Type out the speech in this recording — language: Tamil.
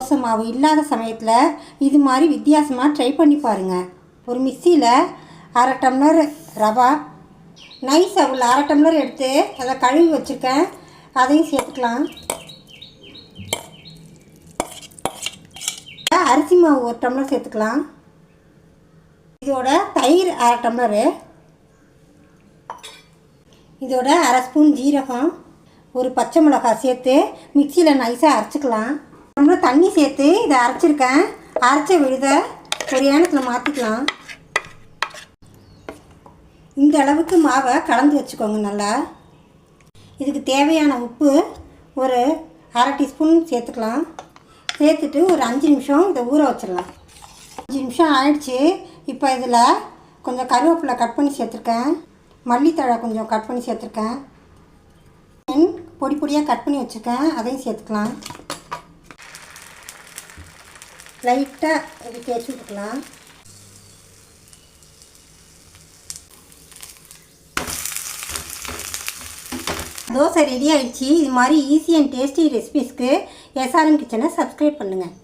தோசை மாவு இல்லாத சமயத்தில் இது மாதிரி வித்தியாசமாக ட்ரை பண்ணி பாருங்கள். ஒரு மிக்சியில் 1/2 டம்ளர் ரவா, நைஸ் அவ்வளோ 1/2 டம்ளர் எடுத்து அதை கழுவி வச்சுருக்கேன், அதையும் சேர்த்துக்கலாம். அரிசி மாவு 1 டம்ளர் சேர்த்துக்கலாம். இதோட தயிர் 1/2 டம்ளரு, இதோட 1/2 ஸ்பூன் ஜீரகம், ஒரு பச்சை மிளகாய் சேர்த்து மிக்சியில் நைஸாக அரைச்சிக்கலாம். டம்ளர் தண்ணி சேர்த்து இதை அரைச்சிருக்கேன். அரைச்ச விழுதை ஒரு ஏனத்தில் மாற்றிக்கலாம். இந்த அளவுக்கு மாவை கலந்து வச்சுக்கோங்க நல்லா. இதுக்கு தேவையான உப்பு ஒரு 1/2 டீஸ்பூன் சேர்த்துக்கலாம். சேர்த்துட்டு ஒரு 5 நிமிஷம் இதை ஊற வச்சிடலாம். 5 நிமிஷம் ஆயிடுச்சு. இப்போ இதில் கொஞ்சம் கருவேப்பிலை கட் பண்ணி சேர்த்துருக்கேன், மல்லித்தழை கொஞ்சம் கட் பண்ணி சேர்த்துருக்கேன், பொடி பொடியாக கட் பண்ணி வச்சுருக்கேன், அதையும் சேர்த்துக்கலாம். லைட்டாக இது தேய்ச்சி விட்டுக்கலாம். தோசை ரெடி ஆகிடுச்சு. இது மாதிரி ஈஸி அண்ட் டேஸ்டி ரெசிபீஸ்க்கு SRM கிச்சனை சப்ஸ்கிரைப் பண்ணுங்கள்.